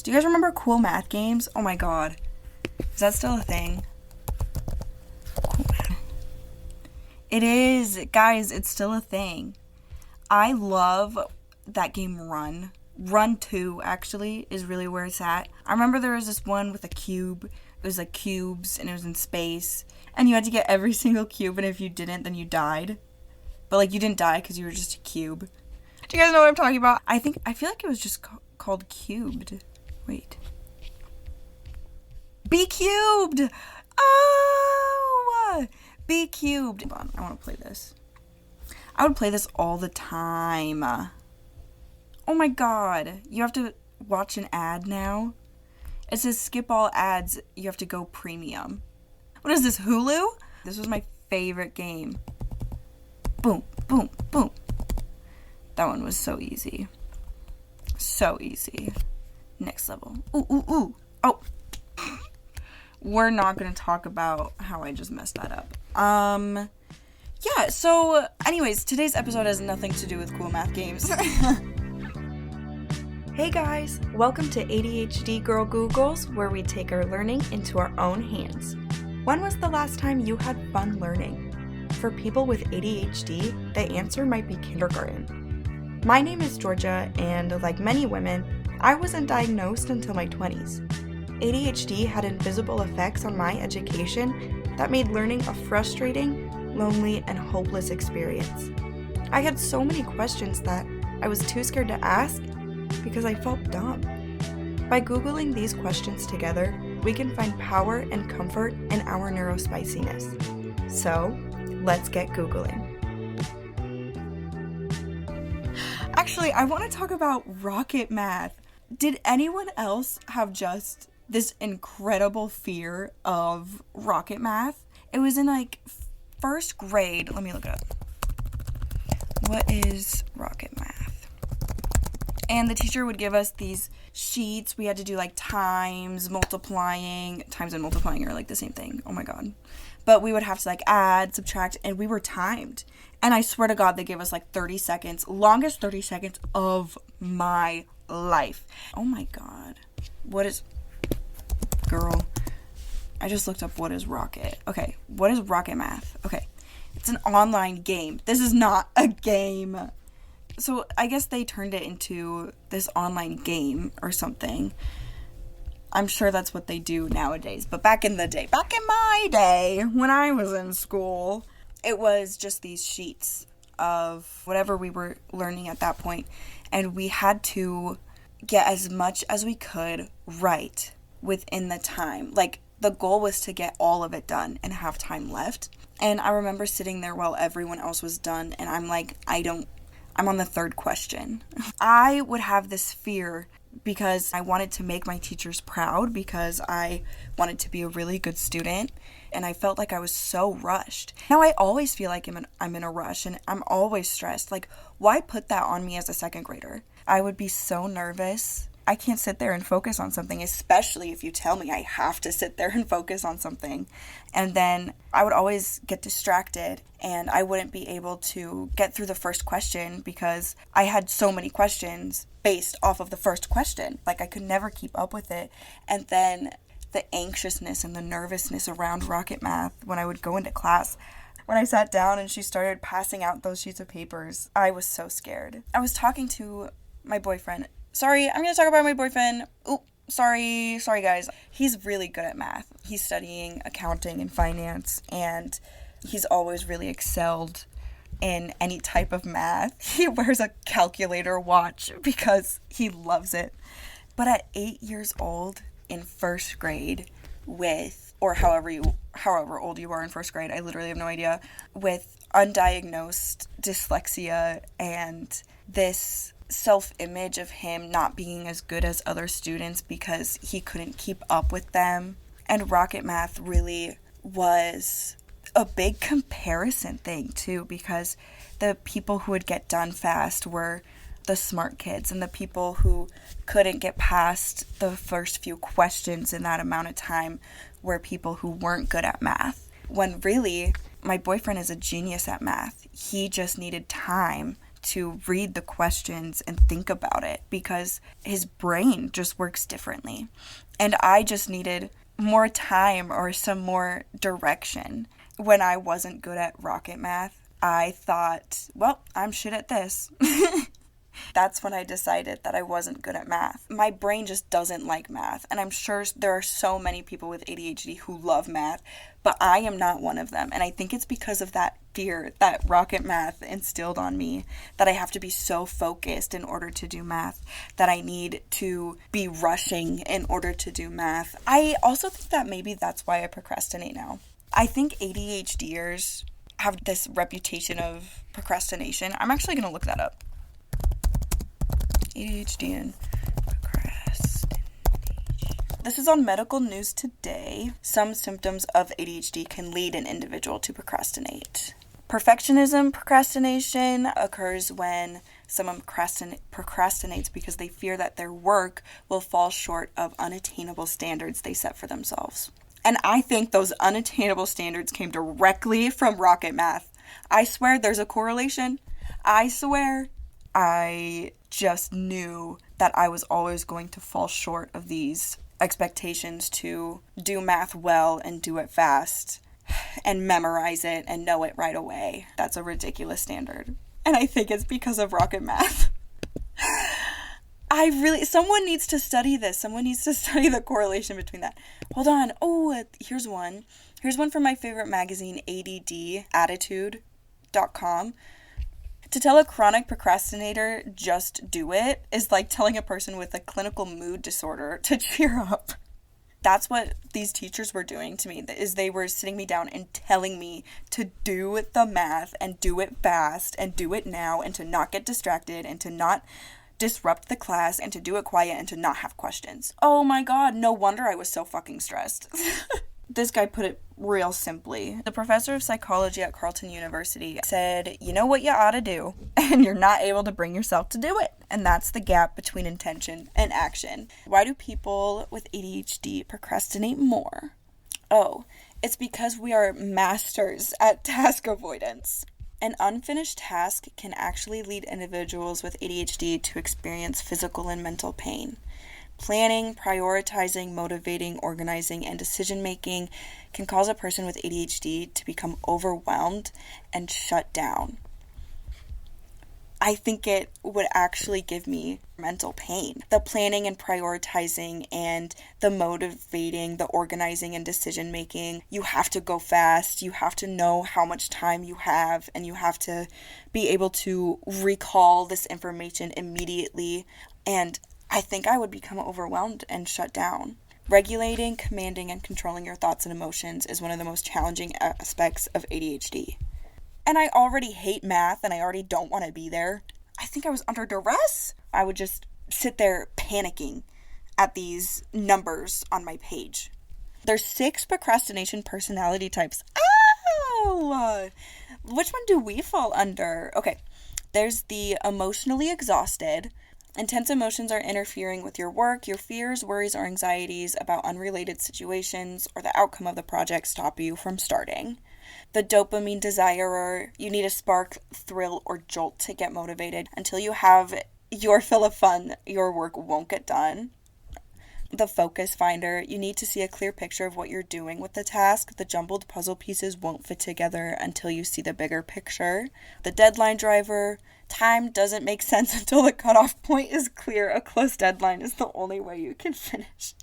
Do you guys remember cool math games? Oh my god. Is that still a thing? Cool math. It is. Guys, it's still a thing. I love that game Run. Run 2, actually, is really where it's at. I remember there was this one with a cube. It was like cubes, and it was in space. And you had to get every single cube, and if you didn't, then you died. But, like, you didn't die because you were just a cube. Do you guys know what I'm talking about? I feel like it was just called Cubed. Wait. Be Cubed! Oh! Be Cubed. Hold on, I want to play this. I would play this all the time. Oh my god. You have to watch an ad now? It says skip all ads. You have to go premium. What is this, Hulu? This was my favorite game. Boom, boom, boom. That one was so easy. So easy. Next level. Ooh, ooh, ooh. Oh. We're not going to talk about how I just messed that up. Yeah, so anyways, today's episode has nothing to do with cool math games. Hey guys, welcome to ADHD Girl Googles, where we take our learning into our own hands. When was the last time you had fun learning? For people with ADHD, the answer might be kindergarten. My name is Georgia, and like many women, I wasn't diagnosed until my 20s. ADHD had invisible effects on my education that made learning a frustrating, lonely, and hopeless experience. I had so many questions that I was too scared to ask because I felt dumb. By Googling these questions together, we can find power and comfort in our neurospiciness. So, let's get Googling. Actually, I want to talk about rocket math. Did anyone else have just this incredible fear of rocket math? It was in like first grade. Let me look it up. What is rocket math? And the teacher would give us these sheets. We had to do like times and multiplying are like the same thing. Oh my god. But we would have to like add, subtract, and we were timed. And I swear to God, they gave us like 30 seconds. Longest 30 seconds of my life. Oh my god. What is... Girl. I just looked up what is rocket. Okay. What is rocket math? Okay. It's an online game. This is not a game. So I guess they turned it into this online game or something. I'm sure that's what they do nowadays. But back in my day, when I was in school, it was just these sheets of whatever we were learning at that point. And we had to get as much as we could right within the time. Like, the goal was to get all of it done and have time left. And I remember sitting there while everyone else was done, and I'm like, I'm on the third question. I would have this fear because I wanted to make my teachers proud, because I wanted to be a really good student, and I felt like I was so rushed. Now I always feel like I'm in a rush, and I'm always stressed. Like, why put that on me as a second grader? I would be so nervous. I can't sit there and focus on something, especially if you tell me I have to sit there and focus on something. And then I would always get distracted, and I wouldn't be able to get through the first question because I had so many questions based off of the first question. Like, I could never keep up with it. And then the anxiousness and the nervousness around rocket math when I would go into class. When I sat down and she started passing out those sheets of papers, I was so scared. I was talking to my boyfriend. Sorry, I'm going to talk about my boyfriend. Oop, sorry guys. He's really good at math. He's studying accounting and finance, and he's always really excelled in any type of math. He wears a calculator watch because he loves it. But at 8 years old in first grade or however old you are in first grade, I literally have no idea, with undiagnosed dyslexia and this self-image of him not being as good as other students because he couldn't keep up with them. And rocket math really was a big comparison thing too, because the people who would get done fast were the smart kids, and the people who couldn't get past the first few questions in that amount of time were people who weren't good at math. When really, my boyfriend is a genius at math. He just needed time to read the questions and think about it because his brain just works differently. And I just needed more time or some more direction. When I wasn't good at rocket math, I thought, well, I'm shit at this. That's when I decided that I wasn't good at math. My brain just doesn't like math, and I'm sure there are so many people with ADHD who love math, but I am not one of them, and I think it's because of that fear that rocket math instilled on me, that I have to be so focused in order to do math, that I need to be rushing in order to do math. I also think that maybe that's why I procrastinate now. I think ADHDers have this reputation of procrastination. I'm actually going to look that up. ADHD and procrastination. This is on Medical News Today. Some symptoms of ADHD can lead an individual to procrastinate. Perfectionism procrastination occurs when someone procrastinates because they fear that their work will fall short of unattainable standards they set for themselves. And I think those unattainable standards came directly from rocket math. I swear there's a correlation. I swear. I just knew that I was always going to fall short of these expectations to do math well and do it fast and memorize it and know it right away. That's a ridiculous standard. And I think it's because of rocket math. Someone needs to study this. Someone needs to study the correlation between that. Hold on. Oh, here's one. Here's one from my favorite magazine, ADDattitude.com. To tell a chronic procrastinator, just do it, is like telling a person with a clinical mood disorder to cheer up. That's what these teachers were doing to me, is they were sitting me down and telling me to do the math and do it fast and do it now and to not get distracted and to not disrupt the class and to do it quiet and to not have questions. Oh my god, no wonder I was so fucking stressed. This guy put it real simply. The professor of psychology at Carleton University said, you know what you ought to do, and you're not able to bring yourself to do it. And that's the gap between intention and action. Why do people with ADHD procrastinate more? Oh, it's because we are masters at task avoidance. An unfinished task can actually lead individuals with ADHD to experience physical and mental pain. Planning, prioritizing, motivating, organizing, and decision-making can cause a person with ADHD to become overwhelmed and shut down. I think it would actually give me mental pain. The planning and prioritizing and the motivating, the organizing and decision-making, you have to go fast, you have to know how much time you have, and you have to be able to recall this information immediately, and I think I would become overwhelmed and shut down. Regulating, commanding, and controlling your thoughts and emotions is one of the most challenging aspects of ADHD. And I already hate math and I already don't want to be there. I think I was under duress. I would just sit there panicking at these numbers on my page. There's 6 procrastination personality types. Oh! Which one do we fall under? Okay, there's the emotionally exhausted. Intense emotions are interfering with your work. Your fears, worries, or anxieties about unrelated situations or the outcome of the project stop you from starting. The dopamine desirer, you need a spark, thrill, or jolt to get motivated. Until you have your fill of fun, your work won't get done. The focus finder, you need to see a clear picture of what you're doing with the task. The jumbled puzzle pieces won't fit together until you see the bigger picture. The deadline driver, time doesn't make sense until the cutoff point is clear. A close deadline is the only way you can finish.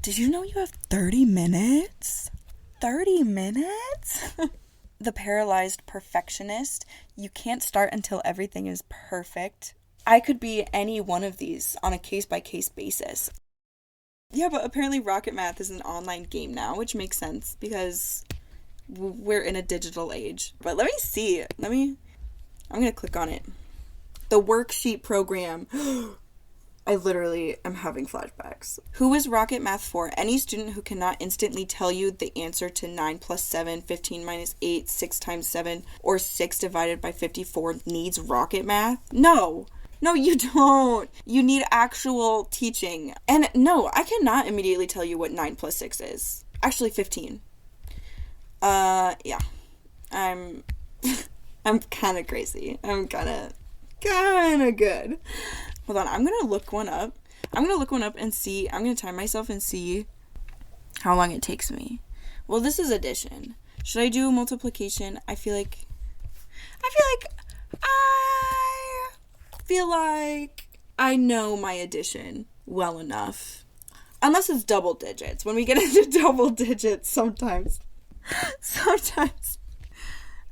Did you know you have 30 minutes? 30 minutes? The paralyzed perfectionist, you can't start until everything is perfect. I could be any one of these on a case-by-case basis. Yeah, but apparently Rocket Math is an online game now, which makes sense because we're in a digital age. But let me see. I'm going to click on it. The worksheet program. I literally am having flashbacks. Who is Rocket Math for? Any student who cannot instantly tell you the answer to 9 plus 7, 15 minus 8, 6 times 7, or 6 divided by 54 needs Rocket Math? No, you don't. You need actual teaching. And no, I cannot immediately tell you what 9 plus 6 is. Actually, 15. Yeah. I'm kind of crazy. I'm kind of kind of good. Hold on, I'm gonna look one up. And see. I'm gonna time myself and see how long it takes me. Well, this is addition. Should I do multiplication? I feel like I know my addition well enough. Unless it's double digits. When we get into double digits, sometimes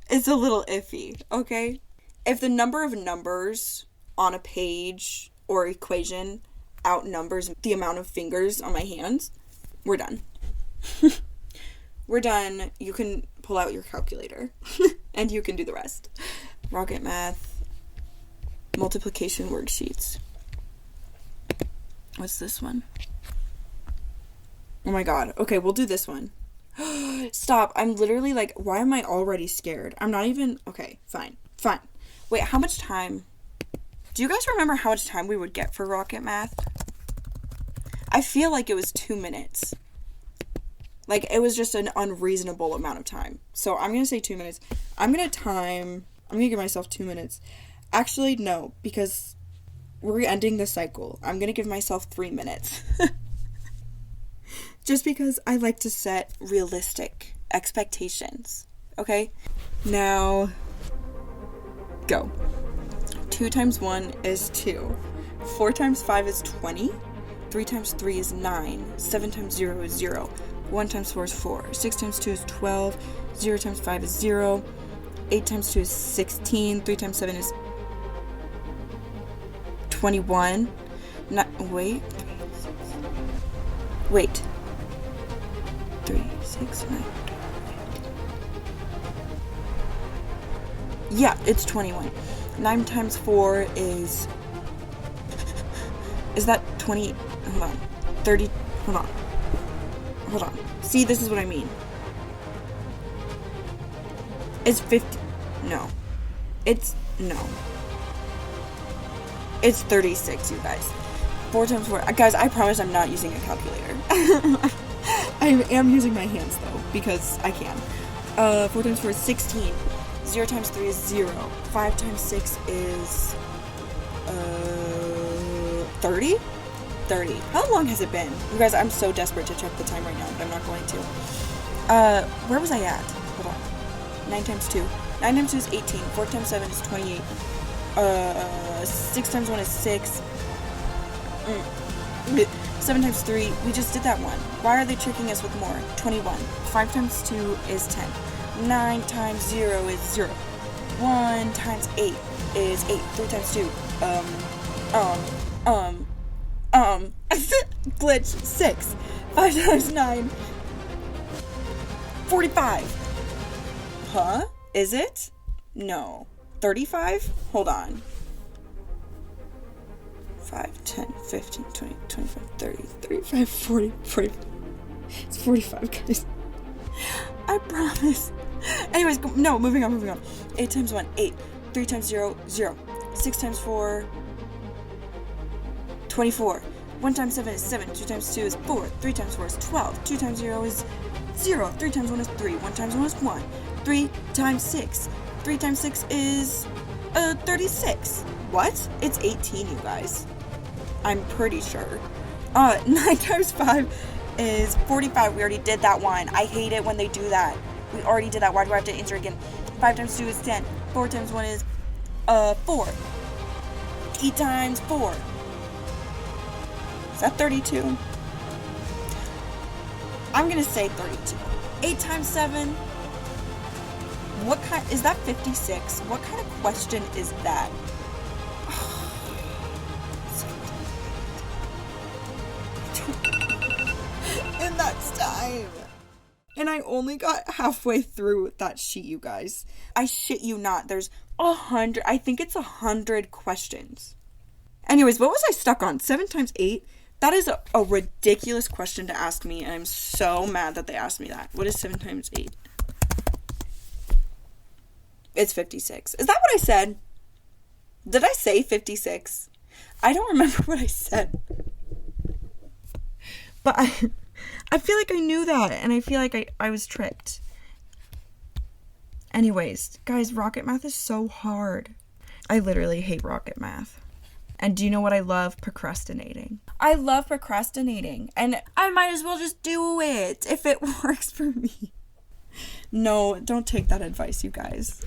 it's a little iffy, okay? If the number of numbers on a page or equation outnumbers the amount of fingers on my hands, we're done. We're done. You can pull out your calculator and you can do the rest. Rocket math, multiplication worksheets. What's this one? Oh my god. Okay, we'll do this one. Stop. I'm literally like, why am I already scared? I'm not even... Okay, fine. Wait, how much time? Do you guys remember how much time we would get for rocket math? I feel like it was 2 minutes. Like, it was just an unreasonable amount of time. So I'm going to say 2 minutes. I'm going to give myself 2 minutes. Actually, no, because we're ending the cycle. I'm going to give myself 3 minutes. Just because I like to set realistic expectations. Okay? Now, go. 2 times 1 is 2. 4 times 5 is 20. 3 times 3 is 9. 7 times 0 is 0. 1 times 4 is 4. 6 times 2 is 12. 0 times 5 is 0. 8 times 2 is 16. 3 times 7 is 21. Wait. 3, 6, 9. Yeah, it's 21. 9 times 4 is... Is that 20? Hold on. 30... Hold on. See, this is what I mean. It's 50... No. No. It's 36, you guys. 4 times 4... Guys, I promise I'm not using a calculator. I am using my hands, though, because I can. 4 times 4 is 16. 0 times 3 is 0. 5 times 6 is... 30? 30. How long has it been? You guys, I'm so desperate to check the time right now, but I'm not going to. Where was I at? Hold on. 9 times 2. 9 times 2 is 18. 4 times 7 is 28. 6 times 1 is 6. 7 times 3. We just did that one. Why are they tricking us with more? 21. 5 times 2 is 10. 9 times 0 is 0. 1 times 8 is 8. 3 times 2. Glitch. 6. 5 times 9. 45. Huh? Is it? No. 35? Hold on. 5, 10, 15, 20, 25, 30, 35, 40, 45. It's 45, guys. I promise. Anyways, no, moving on. 8 times 1, 8. 3 times 0, 0. 6 times 4, 24. 1 times 7 is 7. 2 times 2 is 4. 3 times 4 is 12. 2 times 0 is 0. 3 times 1 is 3. 1 times 1 is 1. 3 times 6. 3 times 6 is 36. What? It's 18, you guys. I'm pretty sure. 9 times 5 is 45. We already did that one. I hate it when they do that. We already did that. Why do I have to enter again? 5 times 2 is 10. 4 times 1 is 4. 8 times 4. Is that 32? I'm gonna say 32. 8 times 7. What kind? Is that 56? What kind of question is that? In that time. And I only got halfway through that sheet, you guys. I shit you not. There's 100. I think it's 100 questions. Anyways, what was I stuck on? 7 times 8? That is a ridiculous question to ask me, and I'm so mad that they asked me that. What is 7 times 8? It's 56. Is that what I said? Did I say 56? I don't remember what I said. But I feel like I knew that, and I feel like I was tricked. Anyways, guys, rocket math is so hard. I literally hate rocket math. And do you know what I love? Procrastinating. I love procrastinating. And I might as well just do it if it works for me. No, don't take that advice, you guys.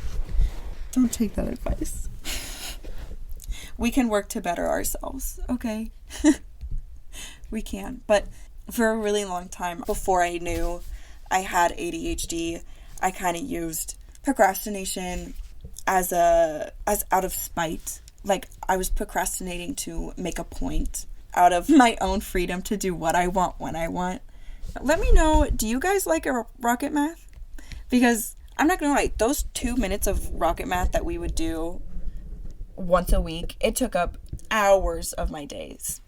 Don't take that advice. We can work to better ourselves, okay? We can. But for a really long time, before I knew I had ADHD, I kind of used procrastination as out of spite. Like, I was procrastinating to make a point out of my own freedom to do what I want when I want. Let me know, do you guys like a rocket math? Because I'm not gonna lie, those 2 minutes of rocket math that we would do once a week, it took up hours of my days.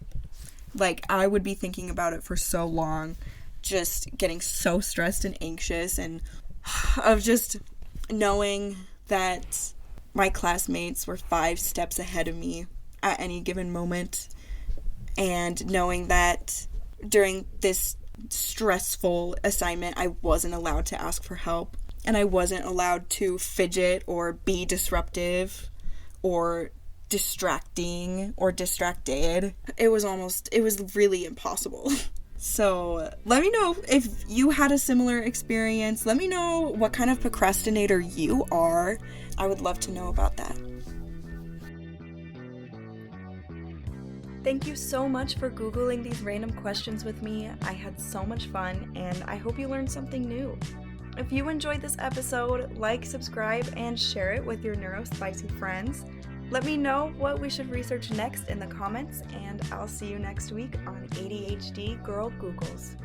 Like, I would be thinking about it for so long, just getting so stressed and anxious, and of just knowing that my classmates were 5 steps ahead of me at any given moment, and knowing that during this stressful assignment, I wasn't allowed to ask for help, and I wasn't allowed to fidget or be disruptive or distracting or distracted. It was really impossible. So let me know if you had a similar experience. Let me know what kind of procrastinator you are. I would love to know about that. Thank you so much for Googling these random questions with me. I had so much fun, and I hope you learned something new. If you enjoyed this episode, like, subscribe, and share it with your neurospicy friends. Let me know what we should research next in the comments, and I'll see you next week on ADHD Girl Googles.